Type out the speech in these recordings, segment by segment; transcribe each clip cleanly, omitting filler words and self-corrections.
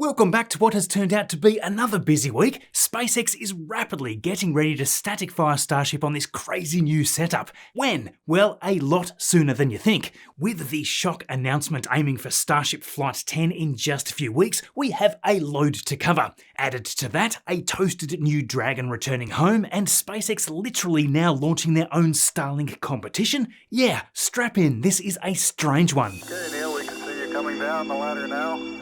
Welcome back to what has turned out to be another busy week. SpaceX is rapidly getting ready to static fire Starship on this crazy new setup. When? Well, a lot sooner than you think. With the shock announcement aiming for Starship Flight 10 in just a few weeks, we have a load to cover. Added to that, a toasted new Dragon returning home, and SpaceX literally now launching their own Starlink competition. Yeah, strap in, this is a strange one. Okay, Neil, we can see you coming down the ladder now.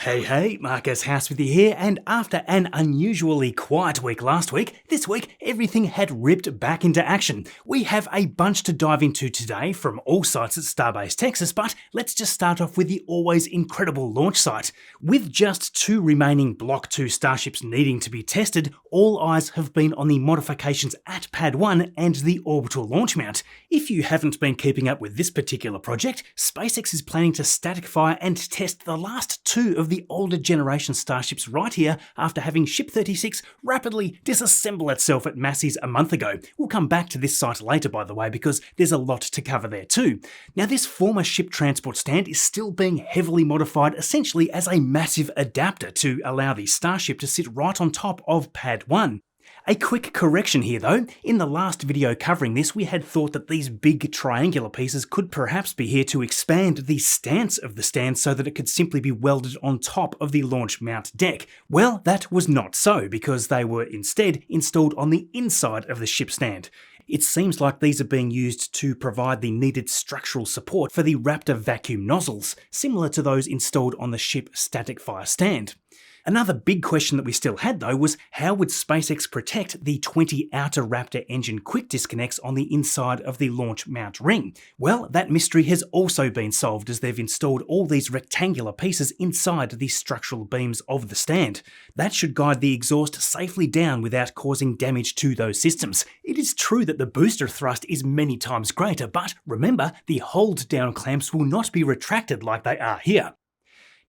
Hey, Marcus House with you here, and after an unusually quiet week last week, this week everything had ripped back into action. We have a bunch to dive into today from all sites at Starbase Texas, but let's just start off with the always incredible launch site. With just 2 remaining Block 2 Starships needing to be tested, all eyes have been on the modifications at Pad 1 and the orbital launch mount. If you haven't been keeping up with this particular project, SpaceX is planning to static fire and test the last 2 of the older generation Starships right here after having Ship 36 rapidly disassemble itself at Massey's a month ago. We'll come back to this site later, by the way, because there's a lot to cover there too. Now, this former ship transport stand is still being heavily modified essentially as a massive adapter to allow the Starship to sit right on top of Pad 1. A quick correction here though, in the last video covering this we had thought that these big triangular pieces could perhaps be here to expand the stance of the stand so that it could simply be welded on top of the launch mount deck. Well, that was not so, because they were instead installed on the inside of the ship stand. It seems like these are being used to provide the needed structural support for the Raptor vacuum nozzles, similar to those installed on the ship static fire stand. Another big question that we still had though was how would SpaceX protect the 20 outer Raptor engine quick disconnects on the inside of the launch mount ring? Well, that mystery has also been solved as they've installed all these rectangular pieces inside the structural beams of the stand. That should guide the exhaust safely down without causing damage to those systems. It is true that the booster thrust is many times greater, but remember, the hold down clamps will not be retracted like they are here.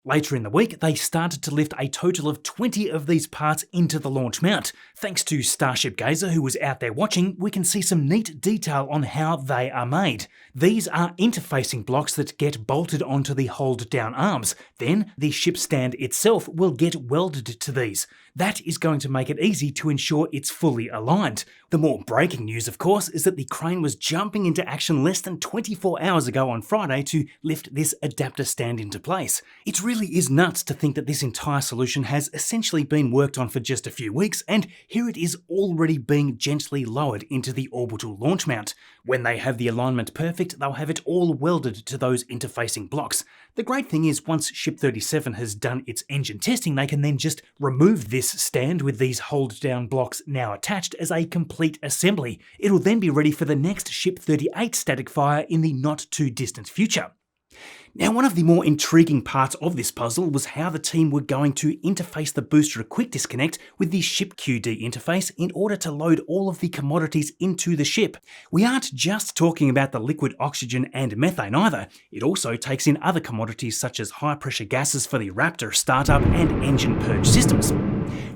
Later in the week, they started to lift a total of 20 of these parts into the launch mount. Thanks to Starship Gazer, who was out there watching, we can see some neat detail on how they are made. These are interfacing blocks that get bolted onto the hold-down arms. Then, the ship stand itself will get welded to these. That is going to make it easy to ensure it's fully aligned. The more breaking news, of course, is that the crane was jumping into action less than 24 hours ago on Friday to lift this adapter stand into place. It really is nuts to think that this entire solution has essentially been worked on for just a few weeks, and here it is already being gently lowered into the orbital launch mount. When they have the alignment perfect, they'll have it all welded to those interfacing blocks. The great thing is, once Ship 37 has done its engine testing, they can then just remove this stand with these hold-down blocks now attached as a complete assembly. It'll then be ready for the next Ship 38 static fire in the not-too-distant future. Now, one of the more intriguing parts of this puzzle was how the team were going to interface the booster quick disconnect with the ship QD interface in order to load all of the commodities into the ship. We aren't just talking about the liquid oxygen and methane either. It also takes in other commodities such as high pressure gases for the Raptor startup and engine purge systems.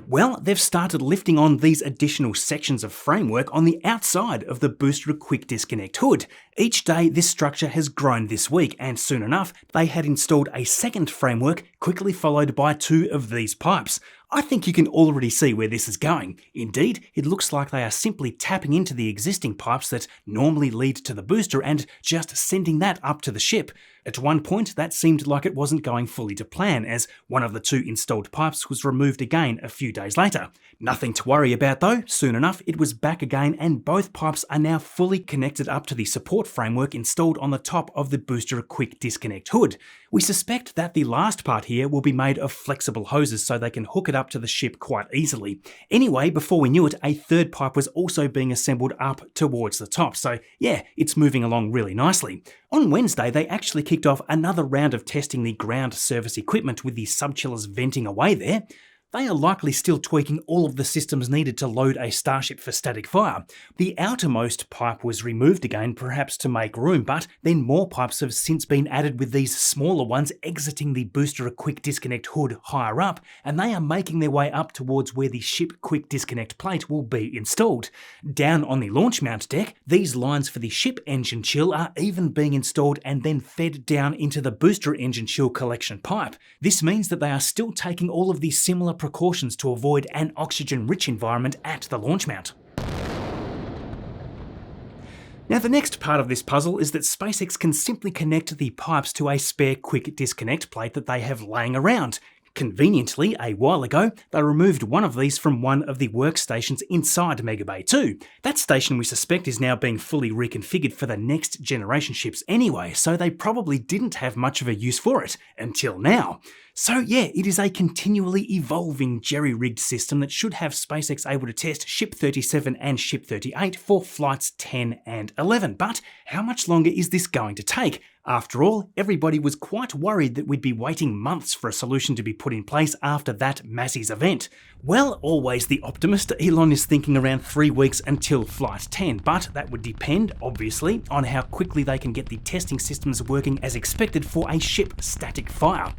Well, they've started lifting on these additional sections of framework on the outside of the booster quick disconnect hood. Each day this structure has grown this week, and soon enough they had installed a second framework, quickly followed by 2 of these pipes. I think you can already see where this is going. Indeed, it looks like they are simply tapping into the existing pipes that normally lead to the booster and just sending that up to the ship. At one point, that seemed like it wasn't going fully to plan, as one of the 2 installed pipes was removed again a few days later. Nothing to worry about though, soon enough it was back again, and both pipes are now fully connected up to the support framework installed on the top of the booster quick disconnect hood. We suspect that the last part here will be made of flexible hoses so they can hook it up to the ship quite easily. Anyway, before we knew it, a third pipe was also being assembled up towards the top, so yeah, it's moving along really nicely. On Wednesday, they actually kicked off another round of testing the ground service equipment with the subchillers venting away there. they are likely still tweaking all of the systems needed to load a Starship for static fire. The outermost pipe was removed again, perhaps to make room, but then more pipes have since been added with these smaller ones exiting the booster quick disconnect hood higher up, and they are making their way up towards where the ship quick disconnect plate will be installed. Down on the launch mount deck, these lines for the ship engine chill are even being installed and then fed down into the booster engine chill collection pipe. This means that they are still taking all of these similar precautions to avoid an oxygen-rich environment at the launch mount. Now the next part of this puzzle is that SpaceX can simply connect the pipes to a spare quick disconnect plate that they have laying around. Conveniently, a while ago, they removed one of these from one of the workstations inside Mega Bay 2. That station, we suspect, is now being fully reconfigured for the next generation ships anyway, so they probably didn't have much of a use for it, until now. So yeah, it is a continually evolving jerry-rigged system that should have SpaceX able to test Ship 37 and Ship 38 for flights 10 and 11. But how much longer is this going to take? After all, everybody was quite worried that we'd be waiting months for a solution to be put in place after that massive event. Well, always the optimist, Elon is thinking around 3 weeks until Flight 10, but that would depend, obviously, on how quickly they can get the testing systems working as expected for a ship static fire.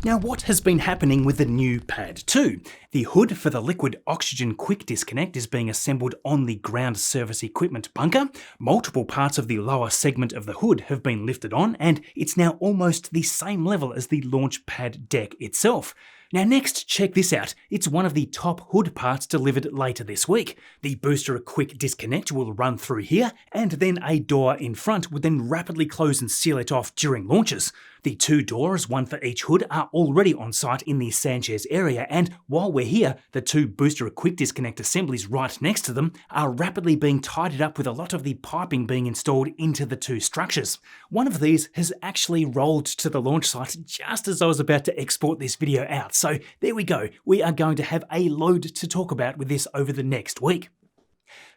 Now, what has been happening with the new Pad 2? The hood for the liquid oxygen quick disconnect is being assembled on the ground service equipment bunker. Multiple parts of the lower segment of the hood have been lifted on, and it's now almost the same level as the launch pad deck itself. Now next, check this out. It's one of the top hood parts delivered later this week. The booster quick disconnect will run through here, and then a door in front would then rapidly close and seal it off during launches. The 2 doors, one for each hood, are already on site in the Sanchez area, and while we're here, the 2 booster quick disconnect assemblies right next to them are rapidly being tidied up with a lot of the piping being installed into the 2 structures. One of these has actually rolled to the launch site just as I was about to export this video out, so there we go. We are going to have a load to talk about with this over the next week.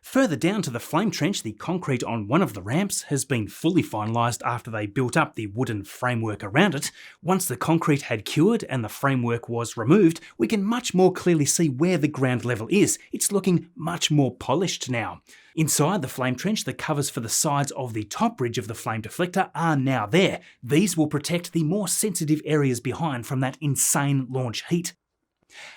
Further down to the flame trench, the concrete on one of the ramps has been fully finalised after they built up the wooden framework around it. Once the concrete had cured and the framework was removed, we can much more clearly see where the ground level is. It's looking much more polished now. Inside the flame trench, the covers for the sides of the top ridge of the flame deflector are now there. These will protect the more sensitive areas behind from that insane launch heat.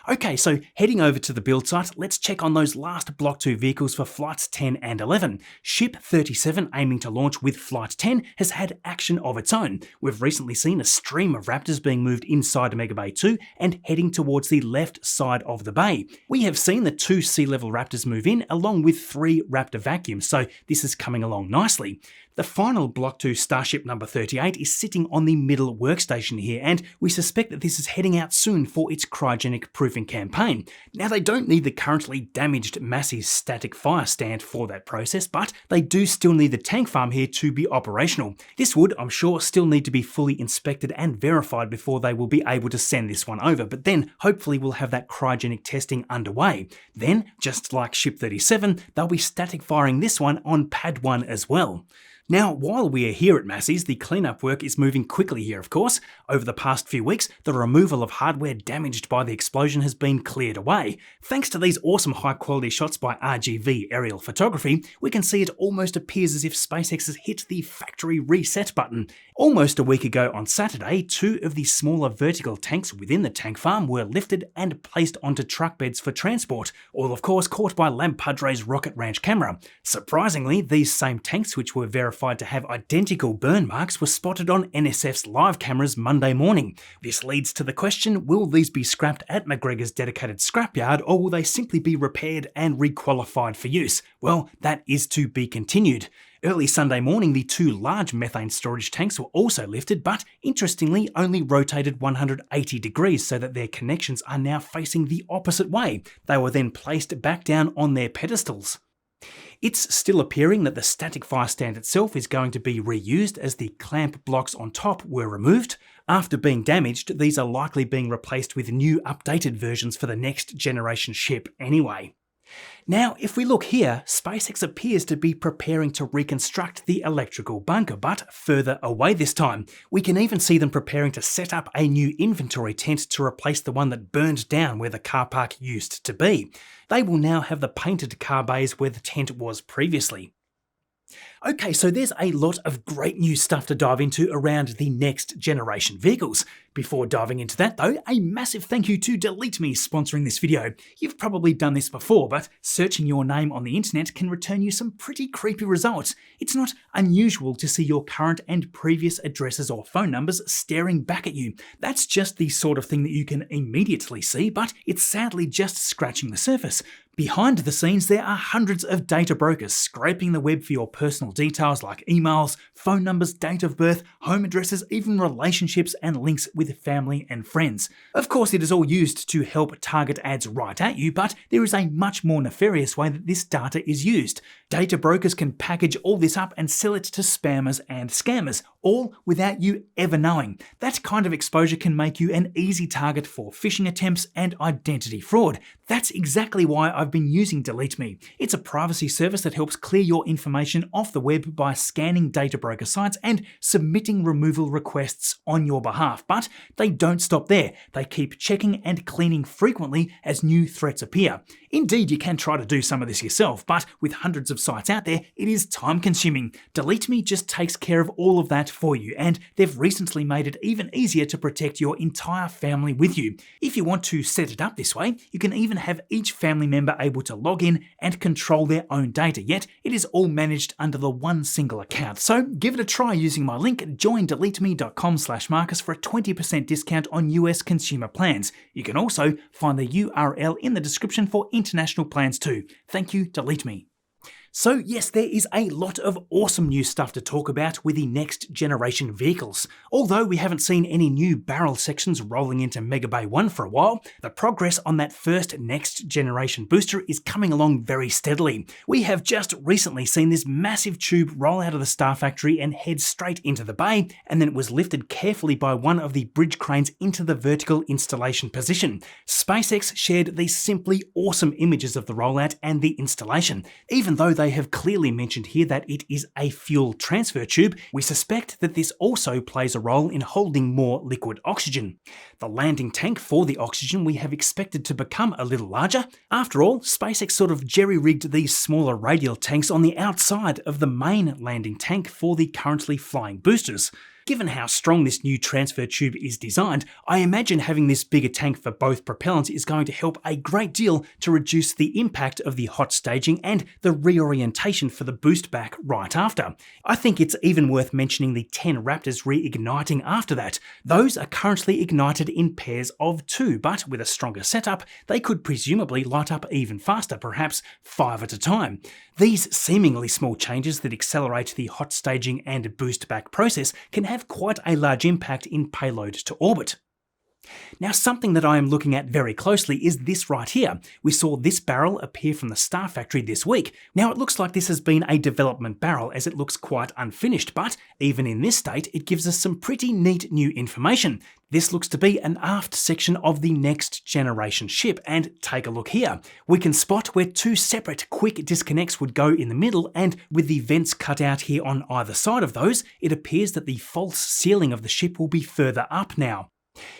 Okay, so heading over to the build site, let's check on those last Block 2 vehicles for Flights 10 and 11. Ship 37, aiming to launch with Flight 10, has had action of its own. We've recently seen a stream of Raptors being moved inside Mega Bay 2 and heading towards the left side of the bay. We have seen the 2 sea-level Raptors move in, along with 3 Raptor vacuums, so this is coming along nicely. The final Block 2 Starship number 38 is sitting on the middle workstation here, and we suspect that this is heading out soon for its cryogenic proofing campaign. Now, they don't need the currently damaged massive static fire stand for that process, but they do still need the tank farm here to be operational. This would, I'm sure, still need to be fully inspected and verified before they will be able to send this one over, but then hopefully we'll have that cryogenic testing underway. Then, just like Ship 37, they'll be static firing this one on Pad 1 as well. Now, while we are here at Massey's, the cleanup work is moving quickly here, of course. Over the past few weeks, the removal of hardware damaged by the explosion has been cleared away. Thanks to these awesome high-quality shots by RGV aerial photography, we can see it almost appears as if SpaceX has hit the factory reset button. Almost a week ago on Saturday, 2 of the smaller vertical tanks within the tank farm were lifted and placed onto truck beds for transport, all of course caught by Lampadre's Rocket Ranch camera. Surprisingly, these same tanks, which were verified to have identical burn marks, were spotted on NSF's live cameras Monday morning. This leads to the question, will these be scrapped at McGregor's dedicated scrapyard, or will they simply be repaired and requalified for use? Well, that is to be continued. Early Sunday morning, the 2 large methane storage tanks were also lifted, but interestingly only rotated 180 degrees so that their connections are now facing the opposite way. They were then placed back down on their pedestals. It's still appearing that the static fire stand itself is going to be reused, as the clamp blocks on top were removed. After being damaged, these are likely being replaced with new updated versions for the next generation ship anyway. Now, if we look here, SpaceX appears to be preparing to reconstruct the electrical bunker, but further away this time. We can even see them preparing to set up a new inventory tent to replace the one that burned down where the car park used to be. They will now have the painted car bays where the tent was previously. Okay, so there's a lot of great new stuff to dive into around the next generation vehicles. Before diving into that though, a massive thank you to Delete Me sponsoring this video. You've probably done this before, but searching your name on the internet can return you some pretty creepy results. It's not unusual to see your current and previous addresses or phone numbers staring back at you. That's just the sort of thing that you can immediately see, but it's sadly just scratching the surface. Behind the scenes, there are hundreds of data brokers scraping the web for your personal details like emails, phone numbers, date of birth, home addresses, even relationships and links with family and friends. Of course, it is all used to help target ads right at you, but there is a much more nefarious way that this data is used. Data brokers can package all this up and sell it to spammers and scammers, all without you ever knowing. That kind of exposure can make you an easy target for phishing attempts and identity fraud. That's exactly why I've been using Delete Me. It's a privacy service that helps clear your information off the web by scanning data broker sites and submitting removal requests on your behalf. But they don't stop there. They keep checking and cleaning frequently as new threats appear. Indeed, you can try to do some of this yourself, but with hundreds of sites out there, it is time consuming. Delete Me just takes care of all of that for you, and they've recently made it even easier to protect your entire family with you. If you want to set it up this way, you can even have each family member able to log in and control their own data, yet it is all managed under the one single account. So give it a try using my link joindeleteme.com/Marcus for a 20% discount on US consumer plans. You can also find the URL in the description for international plans too. Thank you, Delete Me. So yes, there is a lot of awesome new stuff to talk about with the next generation vehicles. Although we haven't seen any new barrel sections rolling into Mega Bay 1 for a while, the progress on that first next generation booster is coming along very steadily. We have just recently seen this massive tube roll out of the Star Factory and head straight into the bay, and then it was lifted carefully by one of the bridge cranes into the vertical installation position. SpaceX shared these simply awesome images of the rollout and the installation. Even though they have clearly mentioned here that it is a fuel transfer tube, we suspect that this also plays a role in holding more liquid oxygen. The landing tank for the oxygen we have expected to become a little larger. After all, SpaceX sort of jerry-rigged these smaller radial tanks on the outside of the main landing tank for the currently flying boosters. Given how strong this new transfer tube is designed, I imagine having this bigger tank for both propellants is going to help a great deal to reduce the impact of the hot staging and the reorientation for the boost back right after. I think it's even worth mentioning the 10 Raptors reigniting after that. Those are currently ignited in pairs of 2, but with a stronger setup, they could presumably light up even faster, perhaps 5 at a time. These seemingly small changes that accelerate the hot staging and boost back process can have quite a large impact in payload to orbit. Now, something that I am looking at very closely is this right here. We saw this barrel appear from the Star Factory this week. Now, it looks like this has been a development barrel as it looks quite unfinished, but even in this state, it gives us some pretty neat new information. This looks to be an aft section of the next generation ship, and take a look here. We can spot where 2 separate quick disconnects would go in the middle, and with the vents cut out here on either side of those, it appears that the false ceiling of the ship will be further up now.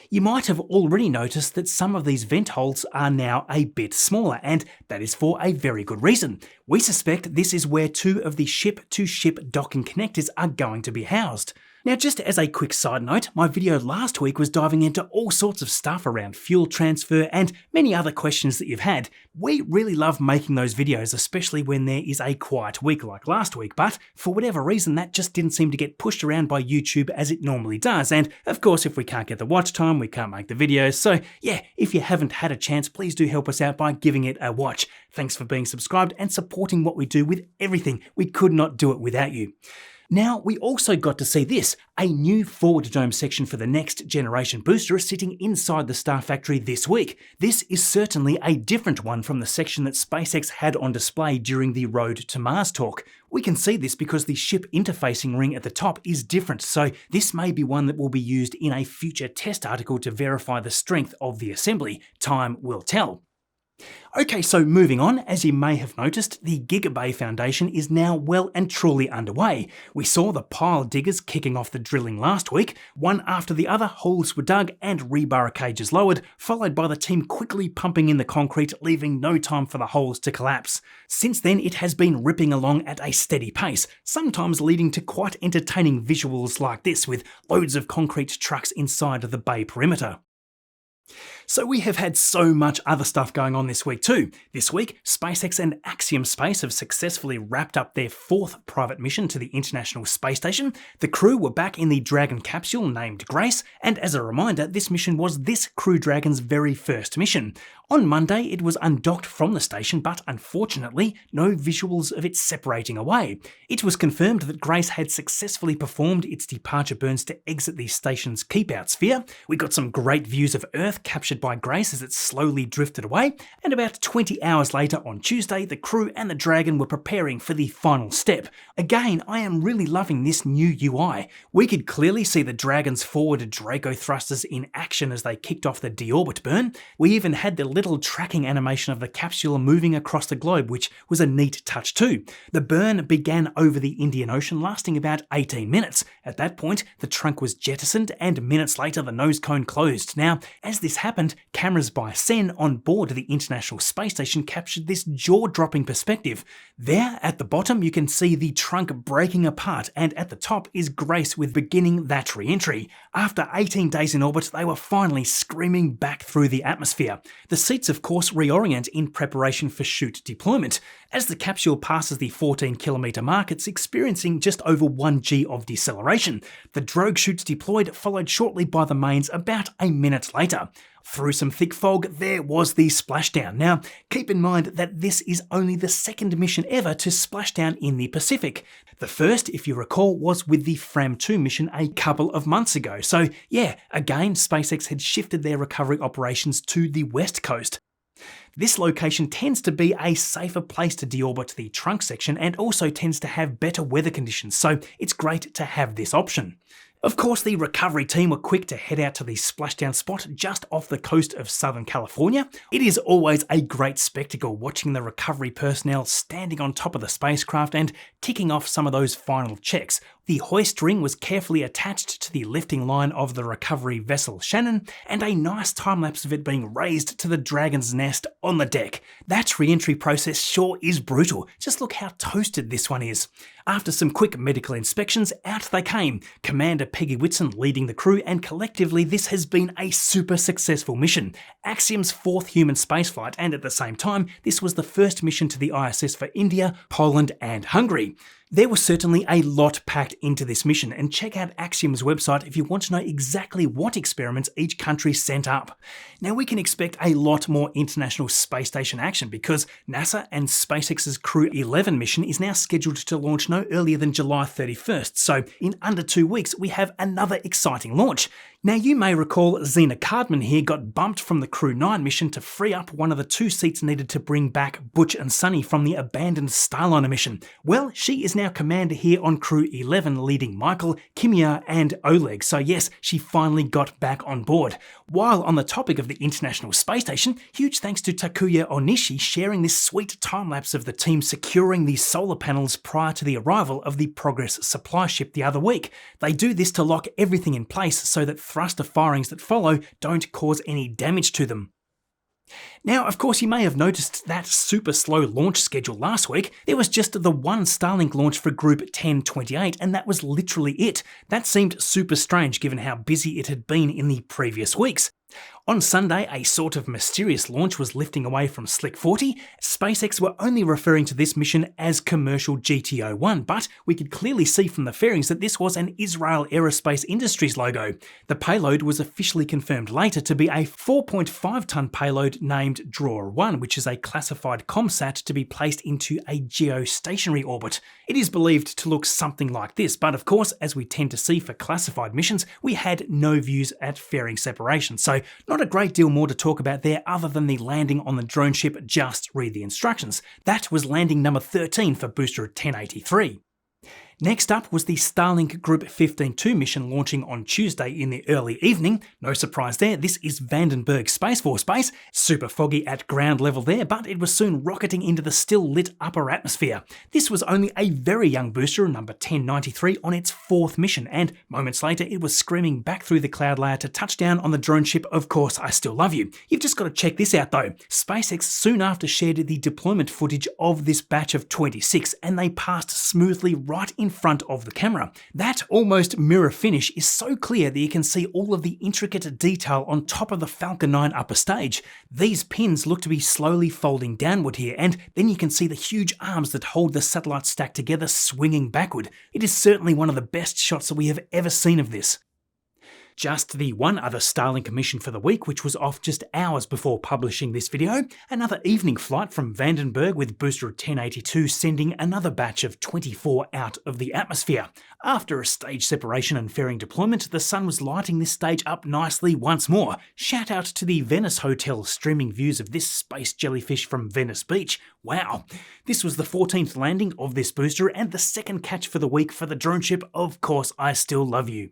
You might have already noticed that some of these vent holes are now a bit smaller, and that is for a very good reason. We suspect this is where 2 of the ship-to-ship docking connectors are going to be housed. Now, just as a quick side note, my video last week was diving into all sorts of stuff around fuel transfer and many other questions that you've had. We really love making those videos, especially when there is a quiet week like last week, but for whatever reason that just didn't seem to get pushed around by YouTube as it normally does, and of course if we can't get the watch time, we can't make the videos, so yeah, if you haven't had a chance, please do help us out by giving it a watch. Thanks for being subscribed and supporting what we do with everything. We could not do it without you. Now, we also got to see this, a new forward dome section for the next generation booster sitting inside the Star Factory this week. This is certainly a different one from the section that SpaceX had on display during the Road to Mars talk. We can see this because the ship interfacing ring at the top is different, so this may be one that will be used in a future test article to verify the strength of the assembly. Time will tell. Okay, so moving on, as you may have noticed, the Giga Bay Foundation is now well and truly underway. We saw the pile diggers kicking off the drilling last week. One after the other, holes were dug and rebar cages lowered, followed by the team quickly pumping in the concrete, leaving no time for the holes to collapse. Since then, it has been ripping along at a steady pace, sometimes leading to quite entertaining visuals like this, with loads of concrete trucks inside the bay perimeter. So we have had so much other stuff going on this week too. This week, SpaceX and Axiom Space have successfully wrapped up their 4th private mission to the International Space Station. The crew were back in the Dragon capsule named Grace, and as a reminder, this mission was this Crew Dragon's very first mission. On Monday, it was undocked from the station, but unfortunately, no visuals of it separating away. It was confirmed that Grace had successfully performed its departure burns to exit the station's keep-out sphere. We got some great views of Earth captured by Grace as it slowly drifted away, and about 20 hours later on Tuesday, the crew and the Dragon were preparing for the final step. Again, I am really loving this new UI. We could clearly see the Dragon's forward Draco thrusters in action as they kicked off the deorbit burn. We even had the little tracking animation of the capsule moving across the globe, which was a neat touch too. The burn began over the Indian Ocean, lasting about 18 minutes. At that point, the trunk was jettisoned, and minutes later the nose cone closed. Now, as this happened, cameras by Sen on board the International Space Station captured this jaw-dropping perspective. There, at the bottom, you can see the trunk breaking apart, and at the top is Grace with beginning that re-entry. After 18 days in orbit, they were finally screaming back through the atmosphere. The seats, of course, reorient in preparation for chute deployment. As the capsule passes the 14-kilometre mark, it's experiencing just over 1 G of deceleration. The drogue chutes deployed, followed shortly by the mains about a minute later. Through some thick fog, there was the splashdown. Now, keep in mind that this is only the 2nd mission ever to splash down in the Pacific. The first, if you recall, was with the Fram2 mission a couple of months ago. So yeah, again, SpaceX had shifted their recovery operations to the West Coast. This location tends to be a safer place to deorbit the trunk section and also tends to have better weather conditions, so it's great to have this option. Of course, the recovery team were quick to head out to the splashdown spot just off the coast of Southern California. It is always a great spectacle watching the recovery personnel standing on top of the spacecraft and ticking off some of those final checks. The hoist ring was carefully attached to the lifting line of the recovery vessel Shannon, and a nice time-lapse of it being raised to the Dragon's nest on the deck. That re-entry process sure is brutal. Just look how toasted this one is. After some quick medical inspections, out they came, Commander Peggy Whitson leading the crew, and collectively this has been a super successful mission. Axiom's 4th human spaceflight, and at the same time, this was the first mission to the ISS for India, Poland and Hungary. There was certainly a lot packed into this mission, and check out Axiom's website if you want to know exactly what experiments each country sent up. Now we can expect a lot more International Space Station action because NASA and SpaceX's Crew 11 mission is now scheduled to launch no earlier than July 31st, so in under 2 weeks we have another exciting launch. Now you may recall Xena Cardman here got bumped from the Crew 9 mission to free up one of the 2 seats needed to bring back Butch and Sunny from the abandoned Starliner mission. Well, she is now commander here on Crew 11, leading Michael, Kimia and Oleg, so yes, she finally got back on board. While on the topic of the International Space Station, huge thanks to Takuya Onishi sharing this sweet time-lapse of the team securing the solar panels prior to the arrival of the Progress supply ship the other week. They do this to lock everything in place so that thruster firings that follow don't cause any damage to them. Now, of course, you may have noticed that super slow launch schedule last week. There was just the one Starlink launch for Group 1028, and that was literally it. That seemed super strange given how busy it had been in the previous weeks. On Sunday, a sort of mysterious launch was lifting away from Slick 40. SpaceX were only referring to this mission as Commercial GTO-1, but we could clearly see from the fairings that this was an Israel Aerospace Industries logo. The payload was officially confirmed later to be a 4.5-ton payload named Drawer-1, which is a classified ComSat to be placed into a geostationary orbit. It is believed to look something like this, but of course, as we tend to see for classified missions, we had no views at fairing separation, so not a great deal more to talk about there other than the landing on the drone ship. Just read the instructions. That was landing number 13 for booster 1083. Next up was the Starlink Group 15-2 mission launching on Tuesday in the early evening. No surprise there, this is Vandenberg Space Force Base. Super foggy at ground level there, but it was soon rocketing into the still lit upper atmosphere. This was only a very young booster, number 1093, on its 4th mission, and moments later it was screaming back through the cloud layer to touch down on the drone ship Of Course I Still Love You. You've just got to check this out though. SpaceX soon after shared the deployment footage of this batch of 26, and they passed smoothly right in front of the camera. That almost mirror finish is so clear that you can see all of the intricate detail on top of the Falcon 9 upper stage. These pins look to be slowly folding downward here, and then you can see the huge arms that hold the satellite stack together swinging backward. It is certainly one of the best shots that we have ever seen of this. Just the one other Starlink mission for the week, which was off just hours before publishing this video, another evening flight from Vandenberg with booster 1082 sending another batch of 24 out of the atmosphere. After a stage separation and fairing deployment, the sun was lighting this stage up nicely once more. Shout out to the Venice Hotel streaming views of this space jellyfish from Venice Beach. Wow. This was the 14th landing of this booster and the second catch for the week for the drone ship Of Course I Still Love You.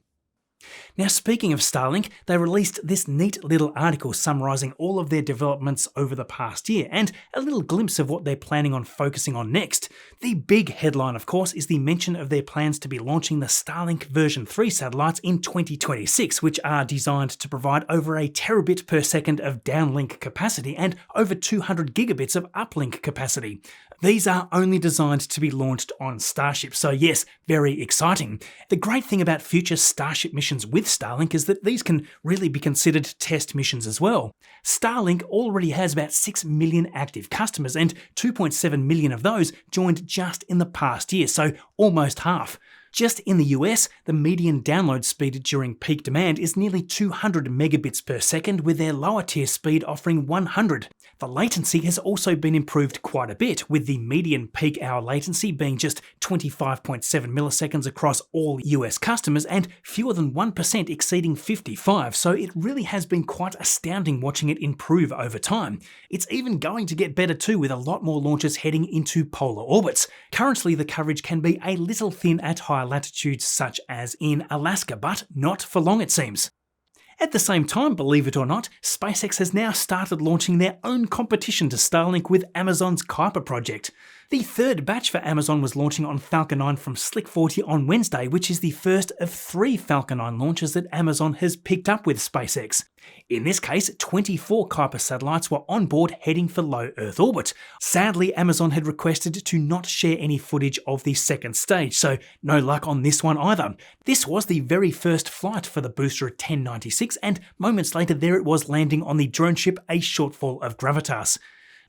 Now, speaking of Starlink, they released this neat little article summarising all of their developments over the past year and a little glimpse of what they're planning on focusing on next. The big headline, of course, is the mention of their plans to be launching the Starlink version 3 satellites in 2026, which are designed to provide over a terabit per second of downlink capacity and over 200 gigabits of uplink capacity. These are only designed to be launched on Starship, so yes, very exciting. The great thing about future Starship missions with Starlink is that these can really be considered test missions as well. Starlink already has about 6 million active customers, and 2.7 million of those joined just in the past year, so almost half. Just in the US, the median download speed during peak demand is nearly 200 megabits per second, with their lower tier speed offering 100. The latency has also been improved quite a bit, with the median peak hour latency being just 25.7 milliseconds across all US customers and fewer than 1% exceeding 55, so it really has been quite astounding watching it improve over time. It's even going to get better too, with a lot more launches heading into polar orbits. Currently the coverage can be a little thin at high latitudes such as in Alaska, but not for long it seems. At the same time, believe it or not, SpaceX has now started launching their own competition to Starlink with Amazon's Kuiper project. The third batch for Amazon was launching on Falcon 9 from Slick 40 on Wednesday, which is the first of 3 Falcon 9 launches that Amazon has picked up with SpaceX. In this case, 24 Kuiper satellites were on board heading for low Earth orbit. Sadly, Amazon had requested to not share any footage of the second stage, so no luck on this one either. This was the very first flight for the booster at 1096, and moments later there it was landing on the drone ship, a shortfall of gravitas.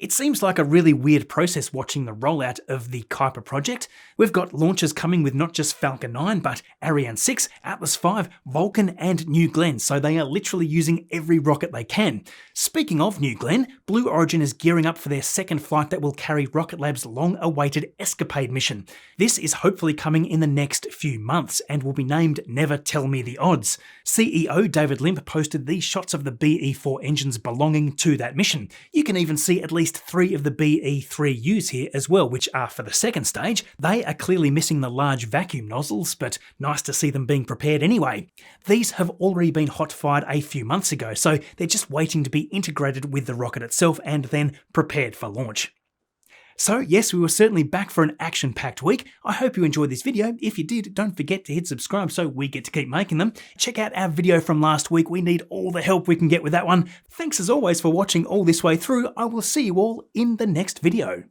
It seems like a really weird process watching the rollout of the Kuiper project. We've got launches coming with not just Falcon 9, but Ariane 6, Atlas V, Vulcan and New Glenn, so they are literally using every rocket they can. Speaking of New Glenn, Blue Origin is gearing up for their second flight that will carry Rocket Lab's long-awaited Escapade mission. This is hopefully coming in the next few months and will be named Never Tell Me the Odds. CEO David Limp posted these shots of the BE-4 engines belonging to that mission. You can even see at least 3 of the BE-3Us here as well, which are for the second stage. They are clearly missing the large vacuum nozzles, but nice to see them being prepared anyway. These have already been hot-fired a few months ago, so they're just waiting to be integrated with the rocket itself and then prepared for launch. So yes, we were certainly back for an action-packed week. I hope you enjoyed this video. If you did, don't forget to hit subscribe so we get to keep making them. Check out our video from last week. We need all the help we can get with that one. Thanks as always for watching all this way through. I will see you all in the next video.